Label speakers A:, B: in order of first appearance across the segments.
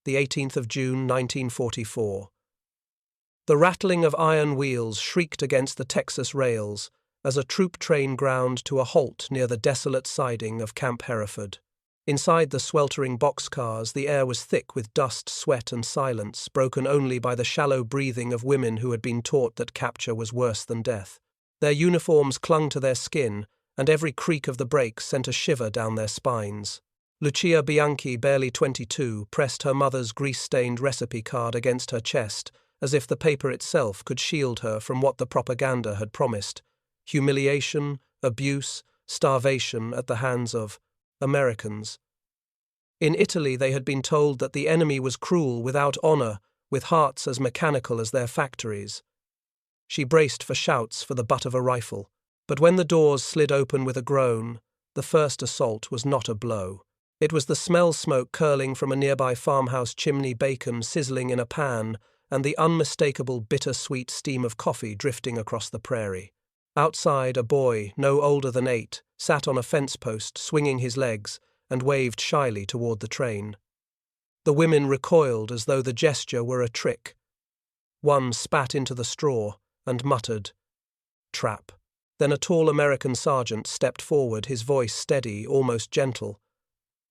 A: the 18th of June, 1944. The rattling of iron wheels shrieked against the Texas rails as a troop train ground to a halt near the desolate siding of Camp Hereford. Inside the sweltering boxcars, the air was thick with dust, sweat, and silence, broken only by the shallow breathing of women who had been taught that capture was worse than death. Their uniforms clung to their skin, and every creak of the brakes sent a shiver down their spines. Lucia Bianchi, barely 22, pressed her mother's grease-stained recipe card against her chest, as if the paper itself could shield her from what the propaganda had promised: humiliation, abuse, starvation at the hands of Americans. In Italy, they had been told that the enemy was cruel, without honor, with hearts as mechanical as their factories. She braced for shouts for the butt of a rifle, but when the doors slid open with a groan, the first assault was not a blow. It was the smoke curling from a nearby farmhouse chimney, bacon sizzling in a pan, and the unmistakable bitter-sweet steam of coffee drifting across the prairie. Outside, a boy, no older than 8, sat on a fence post, swinging his legs, and waved shyly toward the train. The women recoiled as though the gesture were a trick. One spat into the straw and muttered, "Trap." Then a tall American sergeant stepped forward, his voice steady, almost gentle.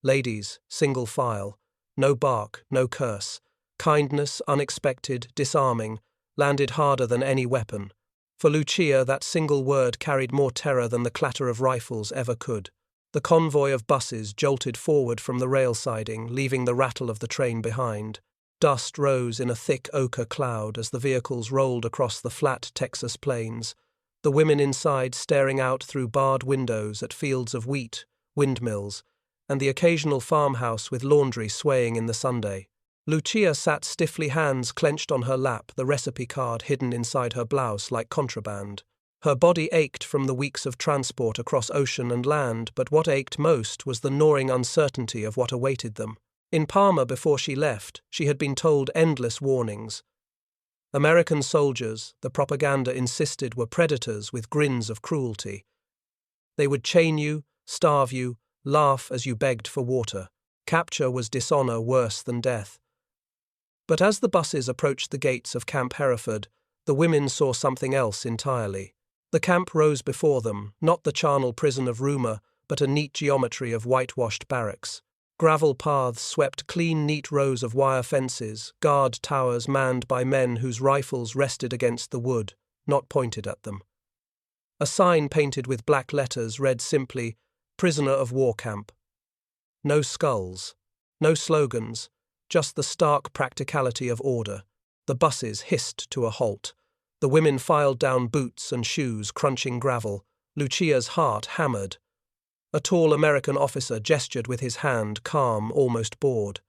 A: "Ladies, single file. No bark, no curse. Kindness, unexpected, disarming, landed harder than any weapon. For Lucia, that single word carried more terror than the clatter of rifles ever could. The convoy of buses jolted forward from the rail siding, leaving the rattle of the train behind. Dust rose in a thick ochre cloud as the vehicles rolled across the flat Texas plains, the women inside staring out through barred windows at fields of wheat, windmills, and the occasional farmhouse with laundry swaying in the Sunday. Lucia sat stiffly, hands clenched on her lap, the recipe card hidden inside her blouse like contraband. Her body ached from the weeks of transport across ocean and land, but what ached most was the gnawing uncertainty of what awaited them. In Parma, before she left, she had been told endless warnings. American soldiers, the propaganda insisted, were predators with grins of cruelty. They would chain you, starve you, laugh as you begged for water. Capture was dishonor worse than death. But as the buses approached the gates of Camp Hereford, the women saw something else entirely. The camp rose before them, not the charnel prison of rumor, but a neat geometry of whitewashed barracks. Gravel paths swept clean, neat rows of wire fences, guard towers manned by men whose rifles rested against the wood, not pointed at them. A sign painted with black letters read simply, "Prisoner of War Camp." No skulls, no slogans, just the stark practicality of order. The buses hissed to a halt. The women filed down, boots and shoes crunching gravel. Lucia's heart hammered. A tall American officer gestured with his hand, calm, almost bored.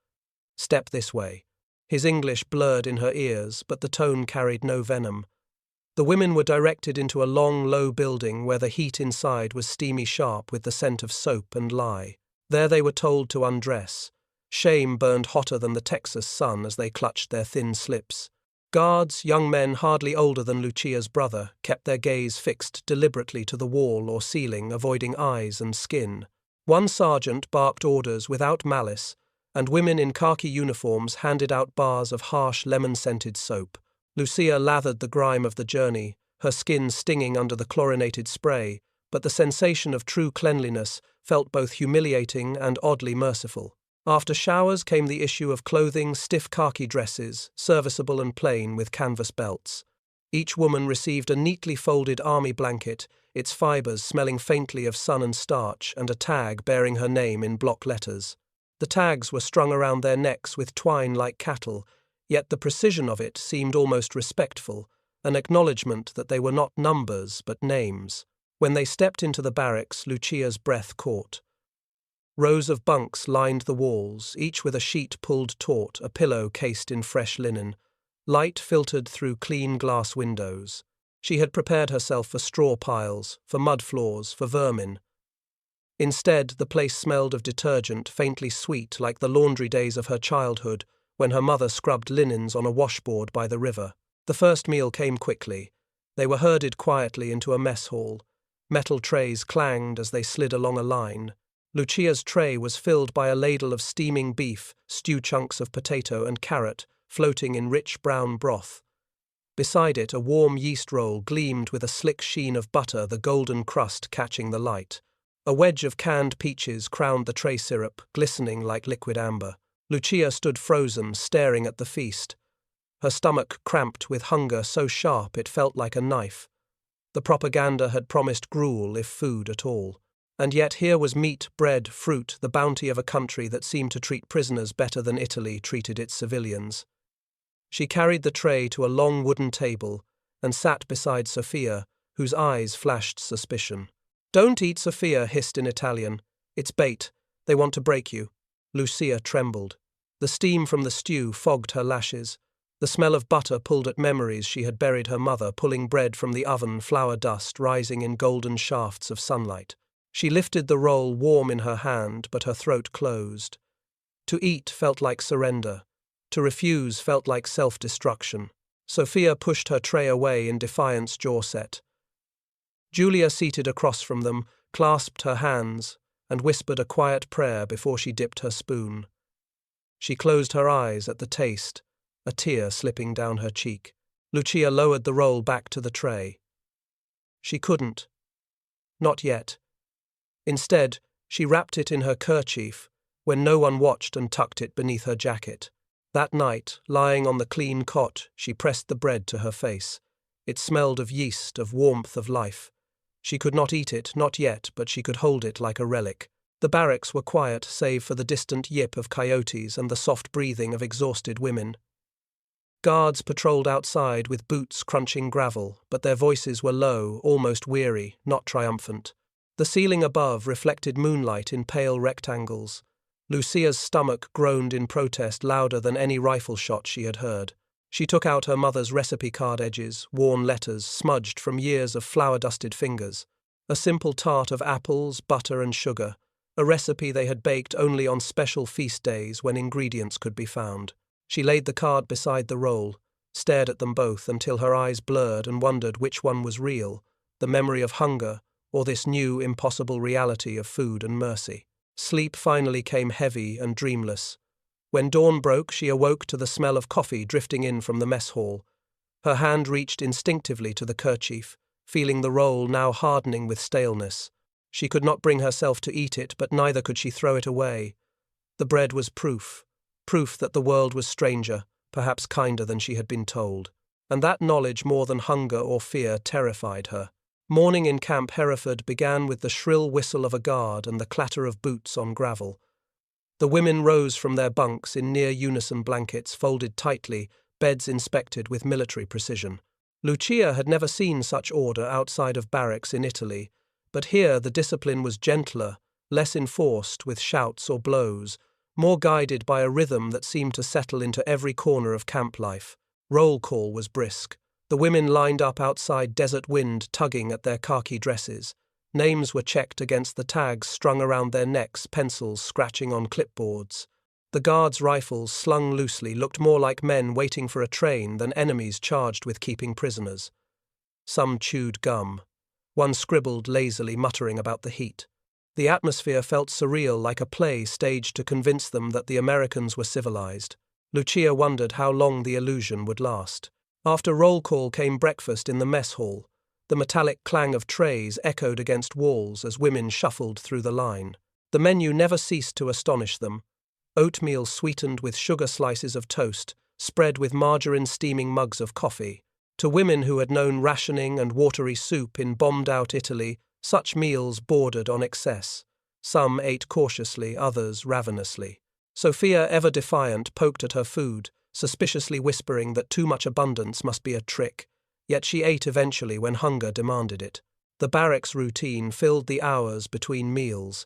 A: "Step this way." His English blurred in her ears, but the tone carried no venom. The women were directed into a long, low building where the heat inside was steamy sharp with the scent of soap and lye. There they were told to undress. Shame burned hotter than the Texas sun as they clutched their thin slips. Guards, young men hardly older than Lucia's brother, kept their gaze fixed deliberately to the wall or ceiling, avoiding eyes and skin. One sergeant barked orders without malice, and women in khaki uniforms handed out bars of harsh lemon-scented soap. Lucia lathered the grime of the journey, her skin stinging under the chlorinated spray, but the sensation of true cleanliness felt both humiliating and oddly merciful. After showers came the issue of clothing, stiff khaki dresses, serviceable and plain with canvas belts. Each woman received a neatly folded army blanket, its fibers smelling faintly of sun and starch, and a tag bearing her name in block letters. The tags were strung around their necks with twine like cattle, yet the precision of it seemed almost respectful, an acknowledgement that they were not numbers but names. When they stepped into the barracks, Lucia's breath caught. Rows of bunks lined the walls, each with a sheet pulled taut, a pillow cased in fresh linen. Light filtered through clean glass windows. She had prepared herself for straw piles, for mud floors, for vermin. Instead, the place smelled of detergent, faintly sweet like the laundry days of her childhood, when her mother scrubbed linens on a washboard by the river. The first meal came quickly. They were herded quietly into a mess hall. Metal trays clanged as they slid along a line. Lucia's tray was filled by a ladle of steaming beef, stew chunks of potato and carrot, floating in rich brown broth. Beside it, a warm yeast roll gleamed with a slick sheen of butter, the golden crust catching the light. A wedge of canned peaches crowned the tray syrup, glistening like liquid amber. Lucia stood frozen, staring at the feast. Her stomach cramped with hunger so sharp it felt like a knife. The propaganda had promised gruel, if food at all. And yet here was meat, bread, fruit, the bounty of a country that seemed to treat prisoners better than Italy treated its civilians. She carried the tray to a long wooden table and sat beside Sophia, whose eyes flashed suspicion. "Don't eat," Sophia hissed in Italian. "It's bait. They want to break you." Lucia trembled. The steam from the stew fogged her lashes. The smell of butter pulled at memories she had buried her mother pulling bread from the oven, flour dust rising in golden shafts of sunlight. She lifted the roll warm in her hand, but her throat closed. To eat felt like surrender. To refuse felt like self-destruction. Sophia pushed her tray away in defiance, jaw set. Julia, seated across from them, clasped her hands and whispered a quiet prayer before she dipped her spoon. She closed her eyes at the taste, a tear slipping down her cheek. Lucia lowered the roll back to the tray. She couldn't. Not yet. Instead, she wrapped it in her kerchief, when no one watched, and tucked it beneath her jacket. That night, lying on the clean cot, she pressed the bread to her face. It smelled of yeast, of warmth, of life. She could not eat it, not yet, but she could hold it like a relic. The barracks were quiet, save for the distant yip of coyotes and the soft breathing of exhausted women. Guards patrolled outside with boots crunching gravel, but their voices were low, almost weary, not triumphant. The ceiling above reflected moonlight in pale rectangles. Lucia's stomach groaned in protest, louder than any rifle shot she had heard. She took out her mother's recipe card edges, worn letters, smudged from years of flour-dusted fingers. A simple tart of apples, butter and sugar, a recipe they had baked only on special feast days when ingredients could be found. She laid the card beside the roll, stared at them both until her eyes blurred and wondered which one was real, the memory of hunger or this new, impossible reality of food and mercy. Sleep finally came heavy and dreamless. When dawn broke, she awoke to the smell of coffee drifting in from the mess hall. Her hand reached instinctively to the kerchief, feeling the roll now hardening with staleness. She could not bring herself to eat it, but neither could she throw it away. The bread was proof that the world was stranger, perhaps kinder than she had been told. And that knowledge, more than hunger or fear, terrified her. Morning in Camp Hereford began with the shrill whistle of a guard and the clatter of boots on gravel. The women rose from their bunks in near-unison blankets folded tightly, beds inspected with military precision. Lucia had never seen such order outside of barracks in Italy, but here the discipline was gentler, less enforced with shouts or blows, more guided by a rhythm that seemed to settle into every corner of camp life. Roll call was brisk. The women lined up outside Desert Wind, tugging at their khaki dresses. Names were checked against the tags strung around their necks, pencils scratching on clipboards. The guards' rifles, slung loosely, looked more like men waiting for a train than enemies charged with keeping prisoners. Some chewed gum. One scribbled lazily, muttering about the heat. The atmosphere felt surreal, like a play staged to convince them that the Americans were civilized. Lucia wondered how long the illusion would last. After roll call came breakfast in the mess hall. The metallic clang of trays echoed against walls as women shuffled through the line. The menu never ceased to astonish them. Oatmeal sweetened with sugar, slices of toast, spread with margarine, steaming mugs of coffee. To women who had known rationing and watery soup in bombed-out Italy, such meals bordered on excess. Some ate cautiously, others ravenously. Sophia, ever defiant, poked at her food, suspiciously whispering that too much abundance must be a trick, yet she ate eventually when hunger demanded it. The barracks routine filled the hours between meals.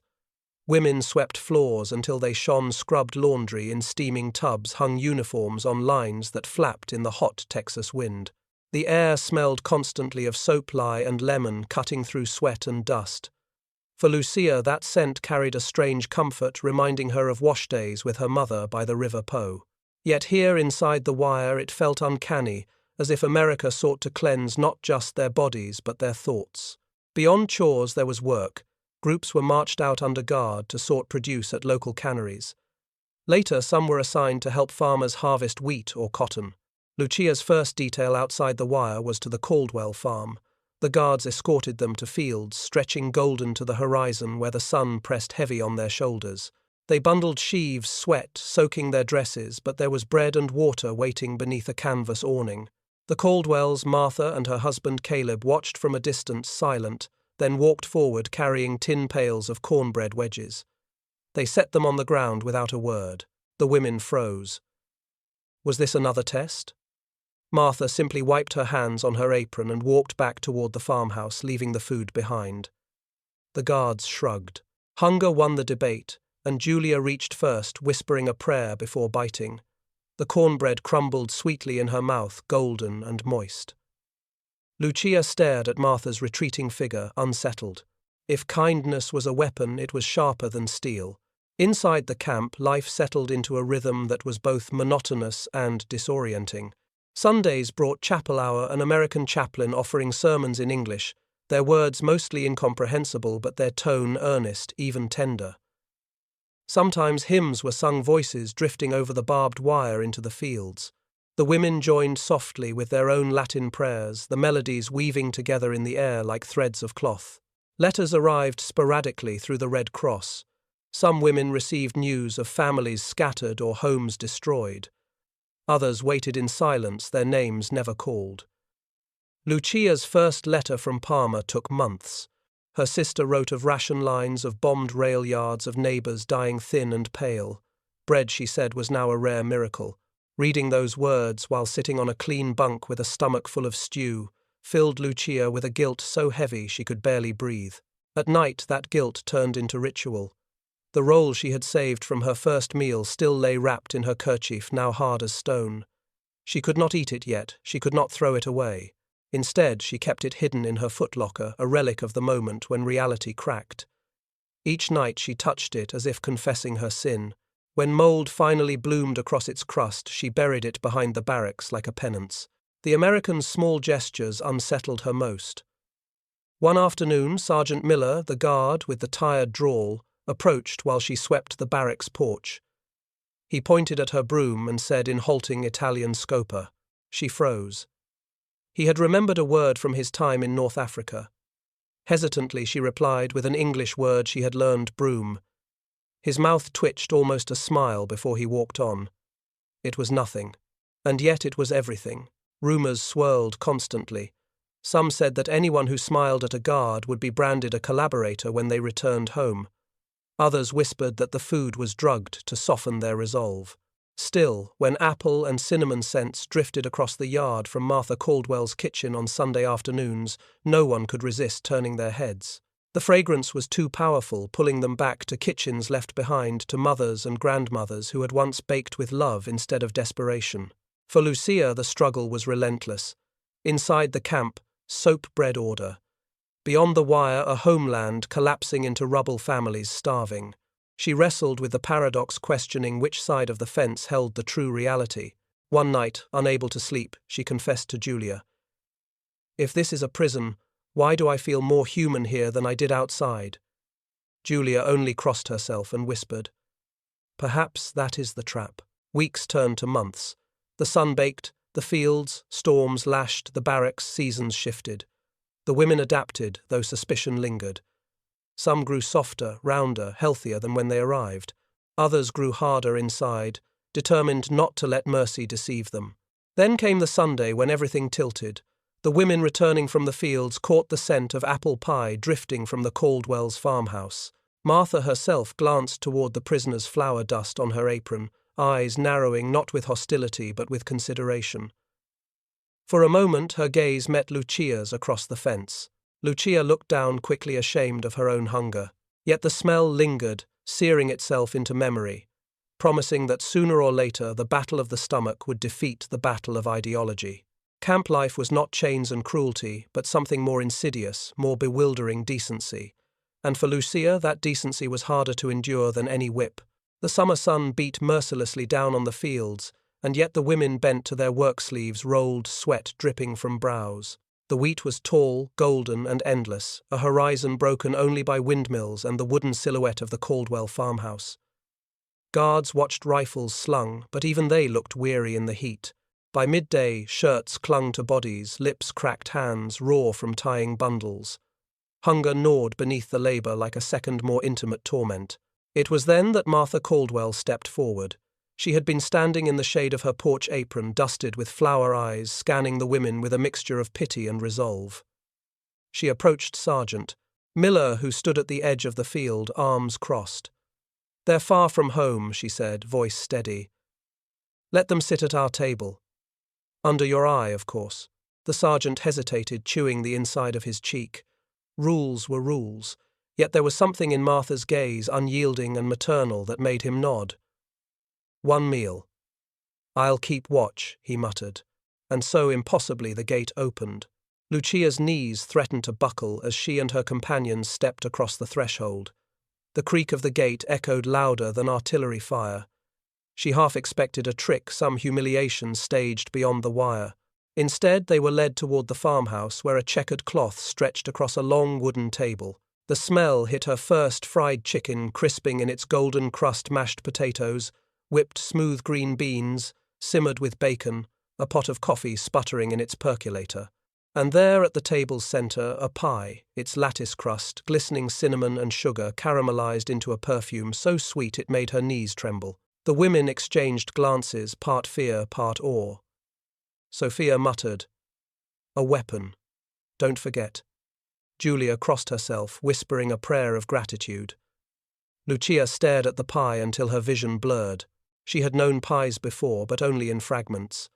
A: Women swept floors until they shone, scrubbed laundry in steaming tubs, hung uniforms on lines that flapped in the hot Texas wind. The air smelled constantly of soap lye and lemon, cutting through sweat and dust. For Lucia, that scent carried a strange comfort, reminding her of wash days with her mother by the River Po. Yet here inside the wire it felt uncanny, as if America sought to cleanse not just their bodies but their thoughts. Beyond chores there was work, Groups were marched out under guard to sort produce at local canneries. Later, some were assigned to help farmers harvest wheat or cotton. Lucia's first detail outside the wire was to the Caldwell farm. The guards escorted them to fields stretching golden to the horizon where the sun pressed heavy on their shoulders. They bundled sheaves, sweat, soaking their dresses, but there was bread and water waiting beneath a canvas awning. The Caldwells, Martha and her husband Caleb, watched from a distance, silent, then walked forward carrying tin pails of cornbread wedges. They set them on the ground without a word. The women froze. Was this another test? Martha simply wiped her hands on her apron and walked back toward the farmhouse, leaving the food behind. The guards shrugged. Hunger won the debate, and Julia reached first, whispering a prayer before biting. The cornbread crumbled sweetly in her mouth, golden and moist. Lucia stared at Martha's retreating figure, unsettled. If kindness was a weapon, it was sharper than steel. Inside the camp, life settled into a rhythm that was both monotonous and disorienting. Sundays brought chapel hour, an American chaplain offering sermons in English, their words mostly incomprehensible but their tone earnest, even tender. Sometimes hymns were sung, voices drifting over the barbed wire into the fields. The women joined softly with their own Latin prayers, the melodies weaving together in the air like threads of cloth. Letters arrived sporadically through the Red Cross. Some women received news of families scattered or homes destroyed. Others waited in silence, their names never called. Lucia's first letter from Parma took months. Her sister wrote of ration lines, of bombed rail yards, of neighbors dying thin and pale. Bread, she said, was now a rare miracle. Reading those words while sitting on a clean bunk with a stomach full of stew filled Lucia with a guilt so heavy she could barely breathe. At night, that guilt turned into ritual. The roll she had saved from her first meal still lay wrapped in her kerchief, now hard as stone. She could not eat it yet, she could not throw it away. Instead, she kept it hidden in her footlocker, a relic of the moment when reality cracked. Each night she touched it as if confessing her sin. When mold finally bloomed across its crust, she buried it behind the barracks like a penance. The American's small gestures unsettled her most. One afternoon, Sergeant Miller, the guard with the tired drawl, approached while she swept the barracks porch. He pointed at her broom and said in halting Italian scopa. She froze. He had remembered a word from his time in North Africa. Hesitantly she replied with an English word she had learned, broom. His mouth twitched almost a smile before he walked on. It was nothing. And yet it was everything. Rumors swirled constantly. Some said that anyone who smiled at a guard would be branded a collaborator when they returned home. Others whispered that the food was drugged to soften their resolve. Still, when apple and cinnamon scents drifted across the yard from Martha Caldwell's kitchen on Sunday afternoons, no one could resist turning their heads. The fragrance was too powerful, pulling them back to kitchens left behind, to mothers and grandmothers who had once baked with love instead of desperation. For Lucia, the struggle was relentless. Inside the camp, soap bread order. Beyond the wire, a homeland collapsing into rubble, families starving. She wrestled with the paradox, questioning which side of the fence held the true reality. One night, unable to sleep, she confessed to Julia. "If this is a prison, why do I feel more human here than I did outside?" Julia only crossed herself and whispered, "Perhaps that is the trap." Weeks turned to months. The sun baked, the fields, storms lashed, the barracks, seasons shifted. The women adapted, though suspicion lingered. Some grew softer, rounder, healthier than when they arrived. Others grew harder inside, determined not to let mercy deceive them. Then came the Sunday when everything tilted. The women returning from the fields caught the scent of apple pie drifting from the Caldwells' farmhouse. Martha herself glanced toward the prisoner's flour dust on her apron, eyes narrowing not with hostility but with consideration. For a moment her gaze met Lucia's across the fence. Lucia looked down quickly, ashamed of her own hunger. Yet the smell lingered, searing itself into memory, promising that sooner or later the battle of the stomach would defeat the battle of ideology. Camp life was not chains and cruelty, but something more insidious, more bewildering, decency. And for Lucia, that decency was harder to endure than any whip. The summer sun beat mercilessly down on the fields, and yet the women bent to their work sleeves, rolled, sweat dripping from brows. The wheat was tall, golden, and endless, a horizon broken only by windmills and the wooden silhouette of the Caldwell farmhouse. Guards watched rifles slung, but even they looked weary in the heat. By midday, shirts clung to bodies, lips cracked, hands raw from tying bundles. Hunger gnawed beneath the labor like a second, more intimate torment. It was then that Martha Caldwell stepped forward. She had been standing in the shade of her porch apron, dusted with flower eyes, scanning the women with a mixture of pity and resolve. She approached Sergeant Miller, who stood at the edge of the field, arms crossed. "They're far from home," she said, voice steady. "Let them sit at our table. Under your eye, of course." The sergeant hesitated, chewing the inside of his cheek. Rules were rules, yet there was something in Martha's gaze, unyielding and maternal, that made him nod. "One meal. I'll keep watch," he muttered. And so, impossibly, the gate opened. Lucia's knees threatened to buckle as she and her companions stepped across the threshold. The creak of the gate echoed louder than artillery fire. She half expected a trick, some humiliation staged beyond the wire. Instead, they were led toward the farmhouse, where a checkered cloth stretched across a long wooden table. The smell hit her first: fried chicken, crisping in its golden crust, mashed potatoes, whipped smooth green beans, simmered with bacon, a pot of coffee sputtering in its percolator. And there at the table's center, a pie, its lattice crust, glistening cinnamon and sugar, caramelized into a perfume so sweet it made her knees tremble. The women exchanged glances, part fear, part awe. Sophia muttered, "A weapon. Don't forget." Julia crossed herself, whispering a prayer of gratitude. Lucia stared at the pie until her vision blurred. She had known pies before, but only in fragments.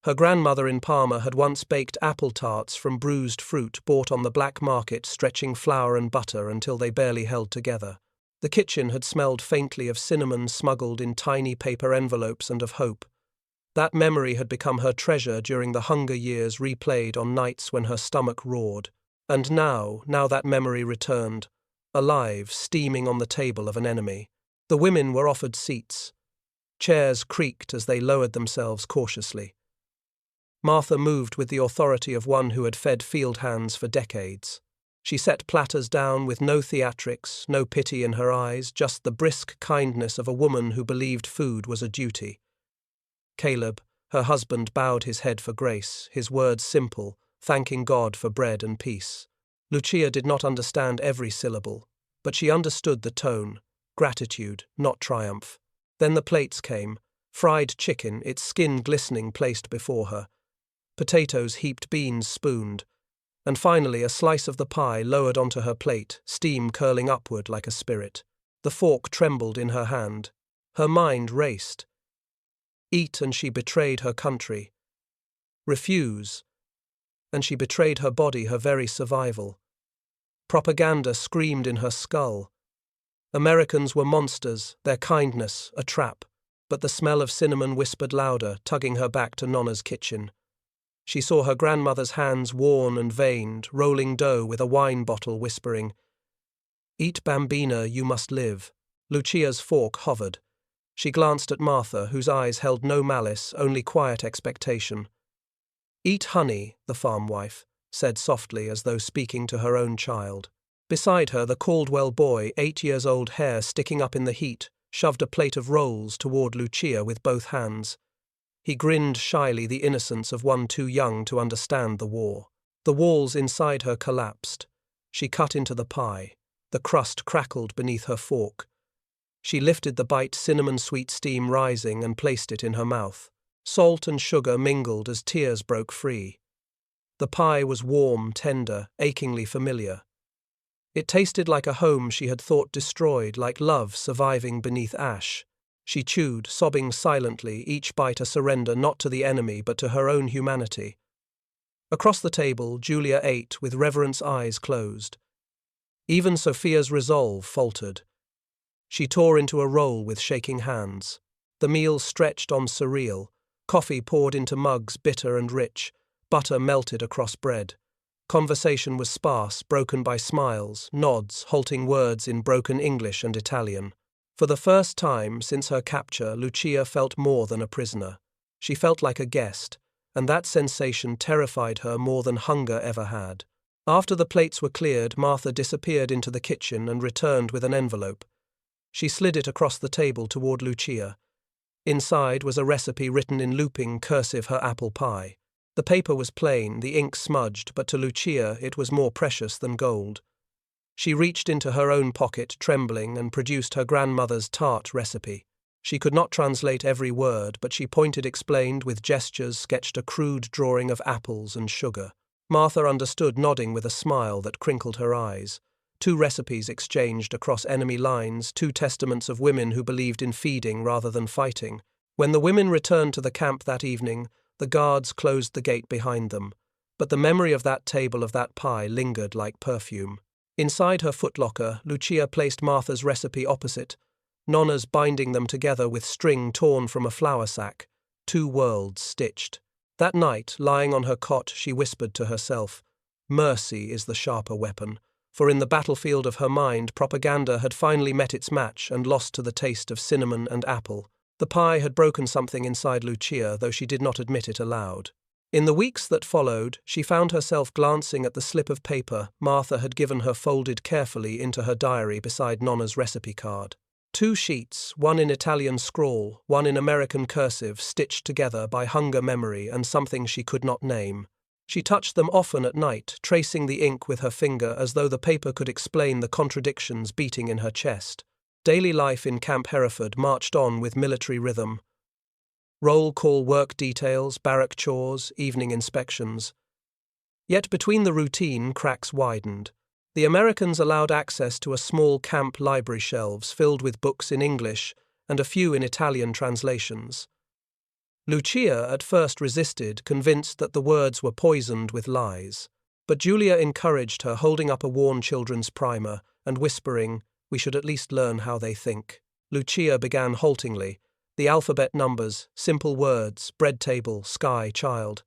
A: Her grandmother in Parma had once baked apple tarts from bruised fruit bought on the black market, stretching flour and butter until they barely held together. The kitchen had smelled faintly of cinnamon smuggled in tiny paper envelopes and of hope. That memory had become her treasure during the hunger years, replayed on nights when her stomach roared. And now that memory returned, alive, steaming on the table of an enemy. The women were offered seats. Chairs creaked as they lowered themselves cautiously. Martha moved with the authority of one who had fed field hands for decades. She set platters down with no theatrics, no pity in her eyes, just the brisk kindness of a woman who believed food was a duty. Caleb, her husband, bowed his head for grace, his words simple, thanking God for bread and peace. Lucia did not understand every syllable, but she understood the tone, gratitude, not triumph. Then the plates came, fried chicken, its skin glistening, placed before her, potatoes heaped, beans spooned, and finally a slice of the pie lowered onto her plate, steam curling upward like a spirit. The fork trembled in her hand. Her mind raced. Eat and she betrayed her country. Refuse, and she betrayed her body, her very survival. Propaganda screamed in her skull. Americans were monsters, their kindness a trap, but the smell of cinnamon whispered louder, tugging her back to Nonna's kitchen. She saw her grandmother's hands worn and veined, rolling dough with a wine bottle, whispering, "Eat, Bambina, you must live." Lucia's fork hovered. She glanced at Martha, whose eyes held no malice, only quiet expectation. "Eat, honey," the farm wife said softly, as though speaking to her own child. Beside her, the Caldwell boy, 8 years old, hair sticking up in the heat, shoved a plate of rolls toward Lucia with both hands. He grinned shyly, the innocence of one too young to understand the war. The walls inside her collapsed. She cut into the pie. The crust crackled beneath her fork. She lifted the bite, cinnamon-sweet steam rising, and placed it in her mouth. Salt and sugar mingled as tears broke free. The pie was warm, tender, achingly familiar. It tasted like a home she had thought destroyed, like love surviving beneath ash. She chewed, sobbing silently, each bite a surrender not to the enemy but to her own humanity. Across the table, Julia ate with reverence, eyes closed. Even Sophia's resolve faltered. She tore into a roll with shaking hands. The meal stretched on surreal. Coffee poured into mugs, bitter and rich. Butter melted across bread. Conversation was sparse, broken by smiles, nods, halting words in broken English and Italian. For the first time since her capture, Lucia felt more than a prisoner. She felt like a guest, and that sensation terrified her more than hunger ever had. After the plates were cleared, Martha disappeared into the kitchen and returned with an envelope. She slid it across the table toward Lucia. Inside was a recipe written in looping cursive her apple pie. The paper was plain, the ink smudged, but to Lucia it was more precious than gold. She reached into her own pocket, trembling, and produced her grandmother's tart recipe. She could not translate every word, but she pointed, explained, with gestures sketched a crude drawing of apples and sugar. Martha understood, nodding with a smile that crinkled her eyes. 2 recipes exchanged across enemy lines, 2 testaments of women who believed in feeding rather than fighting. When the women returned to the camp that evening, the guards closed the gate behind them, but the memory of that table, of that pie, lingered like perfume. Inside her footlocker, Lucia placed Martha's recipe opposite, Nonna's binding them together with string torn from a flour sack, 2 worlds stitched. That night, lying on her cot, she whispered to herself, "Mercy is the sharper weapon," for in the battlefield of her mind, propaganda had finally met its match and lost to the taste of cinnamon and apple. The pie had broken something inside Lucia, though she did not admit it aloud. In the weeks that followed, she found herself glancing at the slip of paper Martha had given her folded carefully into her diary beside Nonna's recipe card. 2 sheets, one in Italian scrawl, one in American cursive, stitched together by hunger, memory, and something she could not name. She touched them often at night, tracing the ink with her finger as though the paper could explain the contradictions beating in her chest. Daily life in Camp Hereford marched on with military rhythm. Roll call work details, barrack chores, evening inspections. Yet between the routine, cracks widened. The Americans allowed access to a small camp library shelves filled with books in English and a few in Italian translations. Lucia at first resisted, convinced that the words were poisoned with lies. But Julia encouraged her, holding up a worn children's primer and whispering, "We should at least learn how they think." Lucia began haltingly. The alphabet numbers, simple words, bread table, sky, child.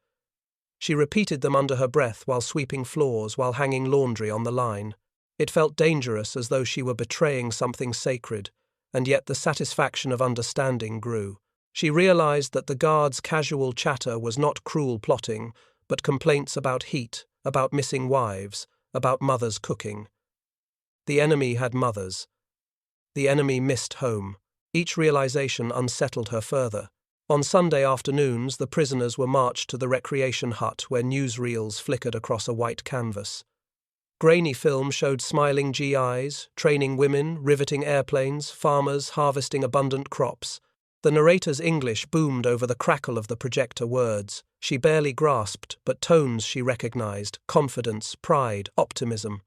A: She repeated them under her breath while sweeping floors, while hanging laundry on the line. It felt dangerous, as though she were betraying something sacred, and yet the satisfaction of understanding grew. She realized that the guards' casual chatter was not cruel plotting, but complaints about heat, about missing wives, about mothers cooking. The enemy had mothers. The enemy missed home. Each realization unsettled her further. On Sunday afternoons, the prisoners were marched to the recreation hut where newsreels flickered across a white canvas. Grainy film showed smiling GIs, training women, riveting airplanes, farmers harvesting abundant crops. The narrator's English boomed over the crackle of the projector words. She barely grasped, but tones she recognized: confidence, pride, optimism.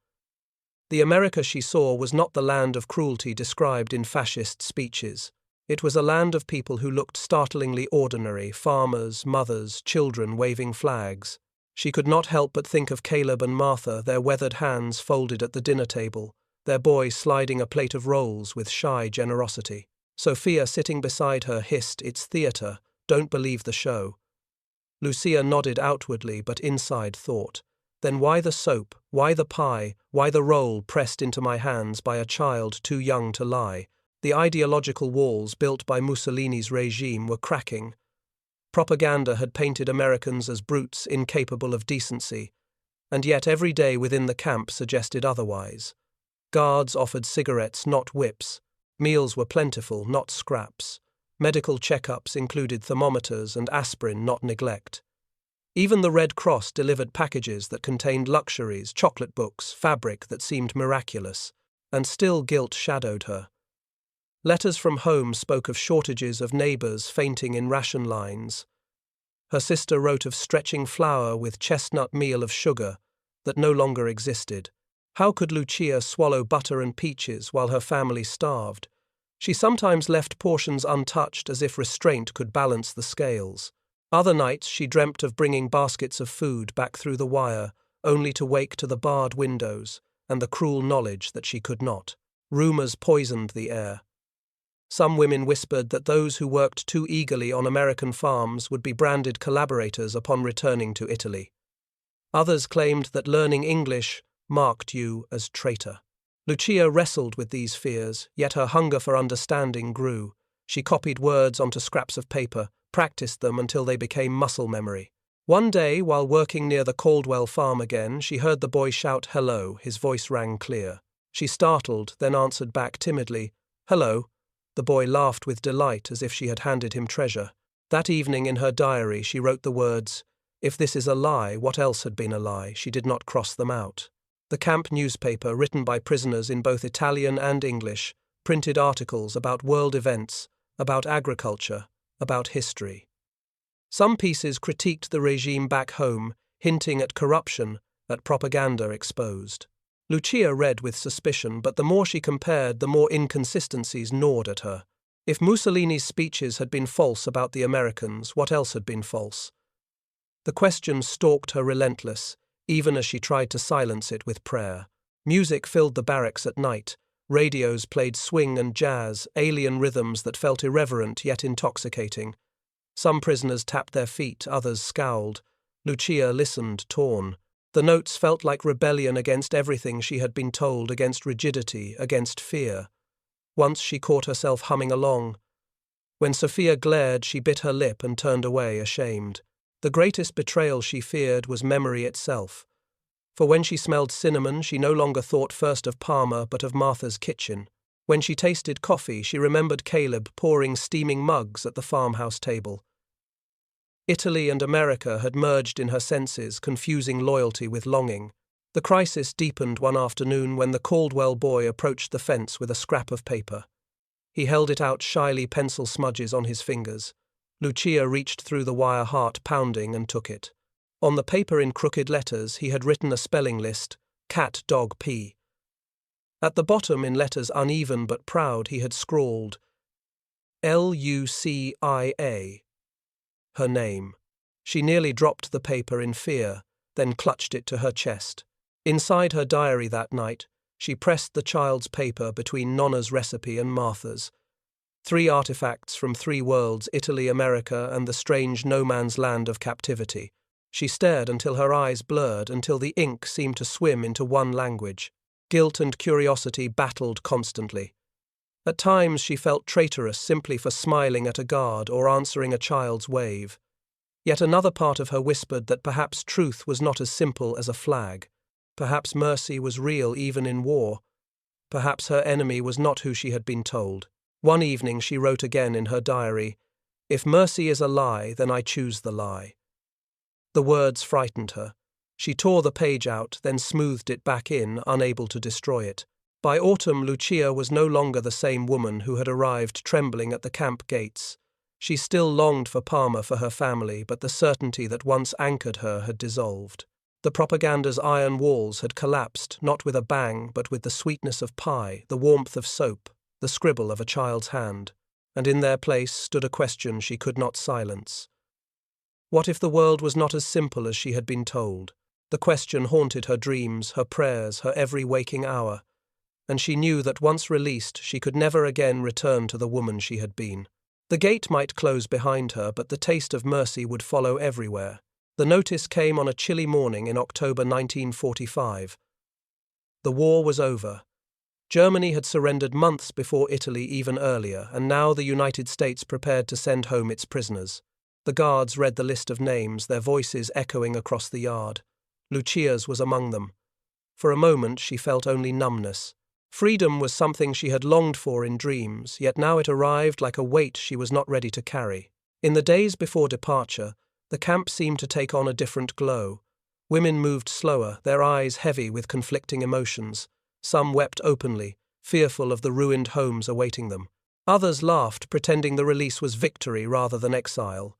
A: The America she saw was not the land of cruelty described in fascist speeches. It was a land of people who looked startlingly ordinary: farmers, mothers, children waving flags. She could not help but think of Caleb and Martha, their weathered hands folded at the dinner table, their boy sliding a plate of rolls with shy generosity. Sophia, sitting beside her, hissed, "It's theatre, don't believe the show." Lucia nodded outwardly, but inside thought, "Then why the soap, why the pie, why the roll pressed into my hands by a child too young to lie?" The ideological walls built by Mussolini's regime were cracking. Propaganda had painted Americans as brutes incapable of decency, and yet every day within the camp suggested otherwise. Guards offered cigarettes, not whips. Meals were plentiful, not scraps. Medical checkups included thermometers and aspirin, not neglect. Even the Red Cross delivered packages that contained luxuries, chocolate books, fabric that seemed miraculous, and still guilt shadowed her. Letters from home spoke of shortages, of neighbors fainting in ration lines. Her sister wrote of stretching flour with chestnut meal of sugar that no longer existed. How could Lucia swallow butter and peaches while her family starved? She sometimes left portions untouched, as if restraint could balance the scales. Other nights she dreamt of bringing baskets of food back through the wire, only to wake to the barred windows and the cruel knowledge that she could not. Rumors poisoned the air. Some women whispered that those who worked too eagerly on American farms would be branded collaborators upon returning to Italy. Others claimed that learning English marked you as traitor. Lucia wrestled with these fears, yet her hunger for understanding grew. She copied words onto scraps of paper, practiced them until they became muscle memory. One day, while working near the Caldwell farm again, she heard the boy shout, "Hello." His voice rang clear. She startled, then answered back timidly, "Hello." The boy laughed with delight as if she had handed him treasure. That evening in her diary she wrote the words, "If this is a lie, what else had been a lie?" She did not cross them out. The camp newspaper, written by prisoners in both Italian and English, printed articles about world events, about agriculture, about history. Some pieces critiqued the regime back home, hinting at corruption, at propaganda exposed. Lucia read with suspicion, but the more she compared, the more inconsistencies gnawed at her. If Mussolini's speeches had been false about the Americans, what else had been false? The question stalked her relentless, even as she tried to silence it with prayer. Music filled the barracks at night. Radios played swing and jazz, alien rhythms that felt irreverent yet intoxicating. Some prisoners tapped their feet, others scowled. Lucia listened, torn. The notes felt like rebellion against everything she had been told, against rigidity, against fear. Once she caught herself humming along. When Sophia glared, she bit her lip and turned away, ashamed. The greatest betrayal she feared was memory itself. For when she smelled cinnamon, she no longer thought first of Parma but of Martha's kitchen. When she tasted coffee, she remembered Caleb pouring steaming mugs at the farmhouse table. Italy and America had merged in her senses, confusing loyalty with longing. The crisis deepened one afternoon when the Caldwell boy approached the fence with a scrap of paper. He held it out, shyly, pencil smudges on his fingers. Lucia reached through the wire, heart pounding, and took it. On the paper in crooked letters he had written a spelling list, cat, dog, pea. At the bottom, in letters uneven but proud, he had scrawled Lucia, her name. She nearly dropped the paper in fear, then clutched it to her chest. Inside her diary that night, she pressed the child's paper between Nonna's recipe and Martha's. 3 artifacts from 3 worlds, Italy, America, and the strange no-man's land of captivity. She stared until her eyes blurred, until the ink seemed to swim into one language. Guilt and curiosity battled constantly. At times she felt traitorous simply for smiling at a guard or answering a child's wave. Yet another part of her whispered that perhaps truth was not as simple as a flag. Perhaps mercy was real even in war. Perhaps her enemy was not who she had been told. One evening she wrote again in her diary, "If mercy is a lie, then I choose the lie." The words frightened her. She tore the page out, then smoothed it back in, unable to destroy it. By autumn, Lucia was no longer the same woman who had arrived trembling at the camp gates. She still longed for Parma, for her family, but the certainty that once anchored her had dissolved. The propaganda's iron walls had collapsed, not with a bang, but with the sweetness of pie, the warmth of soap, the scribble of a child's hand. And in their place stood a question she could not silence. What if the world was not as simple as she had been told? The question haunted her dreams, her prayers, her every waking hour. And she knew that once released, she could never again return to the woman she had been. The gate might close behind her, but the taste of mercy would follow everywhere. The notice came on a chilly morning in October 1945. The war was over. Germany had surrendered months before Italy, even earlier, and now the United States prepared to send home its prisoners. The guards read the list of names, their voices echoing across the yard. Lucia's was among them. For a moment she felt only numbness. Freedom was something she had longed for in dreams, yet now it arrived like a weight she was not ready to carry. In the days before departure, the camp seemed to take on a different glow. Women moved slower, their eyes heavy with conflicting emotions. Some wept openly, fearful of the ruined homes awaiting them. Others laughed, pretending the release was victory rather than exile.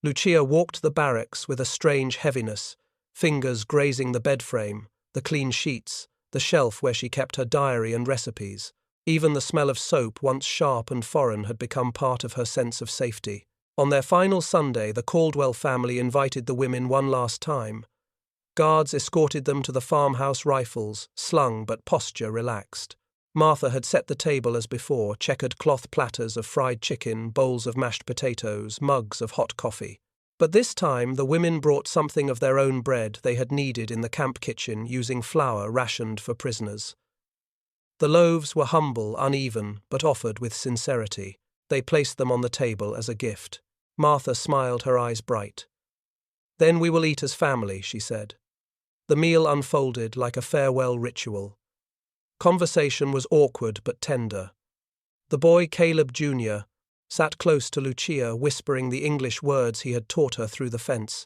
A: Lucia walked the barracks with a strange heaviness, fingers grazing the bed frame, the clean sheets, the shelf where she kept her diary and recipes. Even the smell of soap, once sharp and foreign, had become part of her sense of safety. On their final Sunday, the Caldwell family invited the women one last time. Guards escorted them to the farmhouse, rifles slung but posture relaxed. Martha had set the table as before, checkered cloth platters of fried chicken, bowls of mashed potatoes, mugs of hot coffee. But this time the women brought something of their own bread they had kneaded in the camp kitchen using flour rationed for prisoners. The loaves were humble, uneven, but offered with sincerity. They placed them on the table as a gift. Martha smiled, her eyes bright. "Then we will eat as family," she said. The meal unfolded like a farewell ritual. Conversation was awkward but tender. The boy, Caleb Jr., sat close to Lucia, whispering the English words he had taught her through the fence.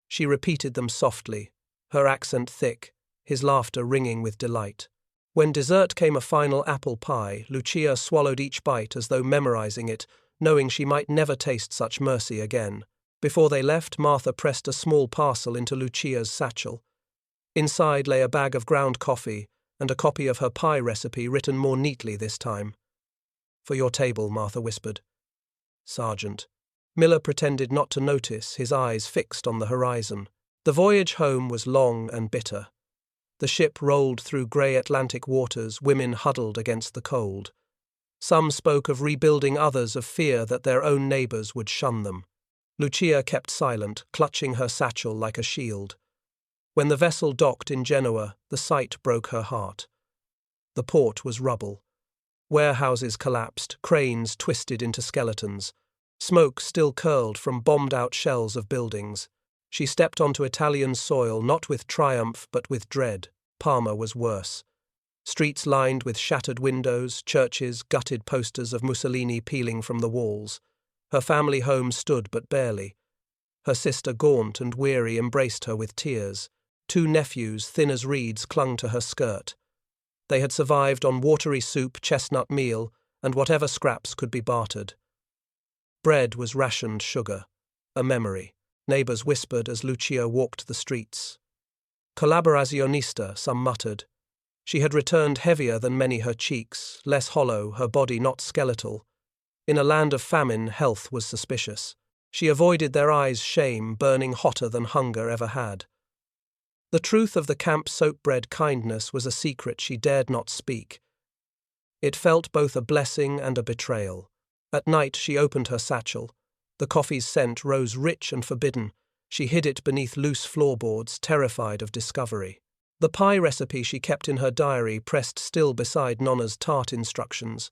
A: She repeated them softly, her accent thick, his laughter ringing with delight. When dessert came, a final apple pie, Lucia swallowed each bite as though memorizing it, knowing she might never taste such mercy again. Before they left, Martha pressed a small parcel into Lucia's satchel. Inside lay a bag of ground coffee and a copy of her pie recipe, written more neatly this time. "For your table," Martha whispered. "Sergeant." Miller pretended not to notice, his eyes fixed on the horizon. The voyage home was long and bitter. The ship rolled through grey Atlantic waters, women huddled against the cold. Some spoke of rebuilding, others of fear that their own neighbours would shun them. Lucia kept silent, clutching her satchel like a shield. When the vessel docked in Genoa, the sight broke her heart. The port was rubble. Warehouses collapsed, cranes twisted into skeletons. Smoke still curled from bombed-out shells of buildings. She stepped onto Italian soil, not with triumph but with dread. Parma was worse. Streets lined with shattered windows, churches, gutted posters of Mussolini peeling from the walls. Her family home stood but barely. Her sister, gaunt and weary, embraced her with tears. 2 nephews, thin as reeds, clung to her skirt. They had survived on watery soup, chestnut meal, and whatever scraps could be bartered. Bread was rationed sugar, a memory. Neighbours whispered as Lucia walked the streets. "Collaborationista," some muttered. She had returned heavier than many, her cheeks, less hollow, her body not skeletal. In a land of famine, health was suspicious. She avoided their eyes, shame burning hotter than hunger ever had. The truth of the camp soap-bred kindness was a secret she dared not speak. It felt both a blessing and a betrayal. At night she opened her satchel. The coffee's scent rose rich and forbidden. She hid it beneath loose floorboards, terrified of discovery. The pie recipe she kept in her diary, pressed still beside Nonna's tart instructions.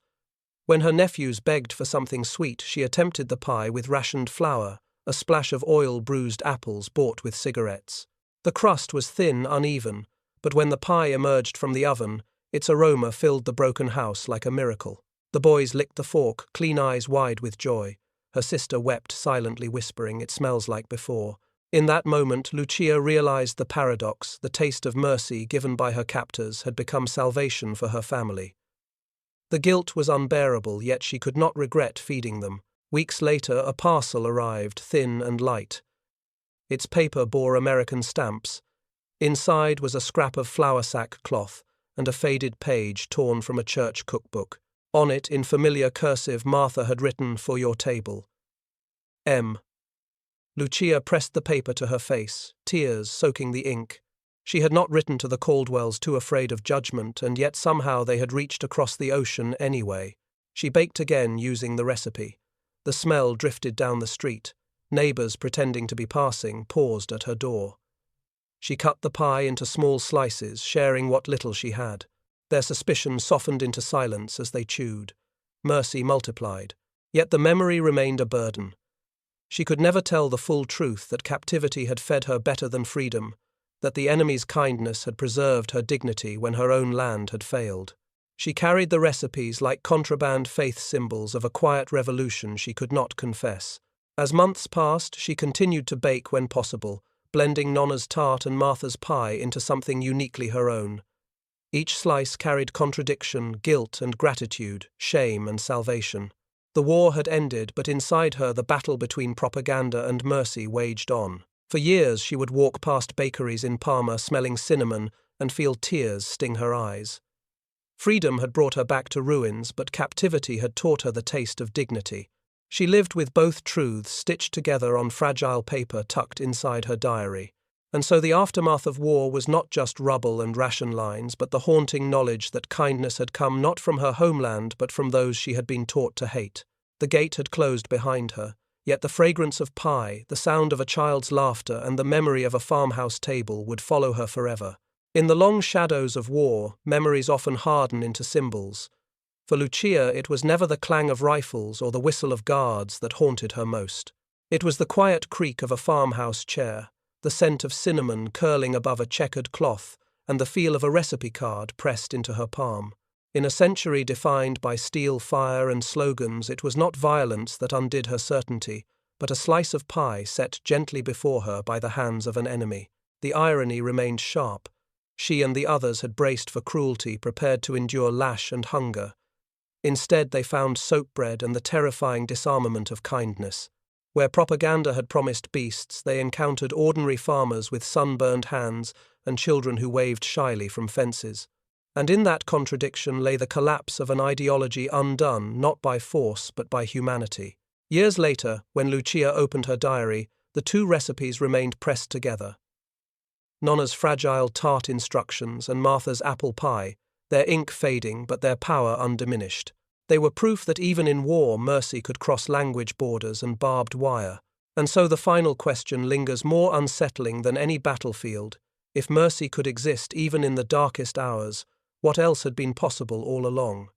A: When her nephews begged for something sweet, she attempted the pie with rationed flour, a splash of oil-bruised apples bought with cigarettes. The crust was thin, uneven, but when the pie emerged from the oven, its aroma filled the broken house like a miracle. The boys licked the fork, clean eyes wide with joy. Her sister wept silently, whispering, "It smells like before." In that moment, Lucia realized the paradox. The taste of mercy given by her captors had become salvation for her family. The guilt was unbearable, yet she could not regret feeding them. Weeks later, a parcel arrived, thin and light. Its paper bore American stamps. Inside was a scrap of flour sack cloth and a faded page torn from a church cookbook. On it, in familiar cursive, Martha had written, "For your table. M." Lucia pressed the paper to her face, tears soaking the ink. She had not written to the Caldwells, too afraid of judgment, and yet somehow they had reached across the ocean anyway. She baked again, using the recipe. The smell drifted down the street. Neighbours, pretending to be passing, paused at her door. She cut the pie into small slices, sharing what little she had. Their suspicion softened into silence as they chewed. Mercy multiplied. Yet the memory remained a burden. She could never tell the full truth, that captivity had fed her better than freedom, that the enemy's kindness had preserved her dignity when her own land had failed. She carried the recipes like contraband faith symbols of a quiet revolution she could not confess. As months passed, she continued to bake when possible, blending Nonna's tart and Martha's pie into something uniquely her own. Each slice carried contradiction, guilt and gratitude, shame and salvation. The war had ended, but inside her the battle between propaganda and mercy waged on. For years she would walk past bakeries in Parma smelling cinnamon and feel tears sting her eyes. Freedom had brought her back to ruins, but captivity had taught her the taste of dignity. She lived with both truths stitched together on fragile paper tucked inside her diary. And so the aftermath of war was not just rubble and ration lines, but the haunting knowledge that kindness had come not from her homeland but from those she had been taught to hate. The gate had closed behind her, yet the fragrance of pie, the sound of a child's laughter, and the memory of a farmhouse table would follow her forever. In the long shadows of war, memories often harden into symbols. For Lucia, it was never the clang of rifles or the whistle of guards that haunted her most. It was the quiet creak of a farmhouse chair, the scent of cinnamon curling above a checkered cloth, and the feel of a recipe card pressed into her palm. In a century defined by steel fire and slogans, it was not violence that undid her certainty, but a slice of pie set gently before her by the hands of an enemy. The irony remained sharp. She and the others had braced for cruelty, prepared to endure lash and hunger. Instead, they found soap bread and the terrifying disarmament of kindness. Where propaganda had promised beasts, they encountered ordinary farmers with sunburned hands and children who waved shyly from fences. And in that contradiction lay the collapse of an ideology undone not by force but by humanity. Years later, when Lucia opened her diary, the two recipes remained pressed together. Nonna's fragile tart instructions and Martha's apple pie, their ink fading but their power undiminished. They were proof that even in war mercy could cross language borders and barbed wire. And so the final question lingers, more unsettling than any battlefield. If mercy could exist even in the darkest hours, what else had been possible all along?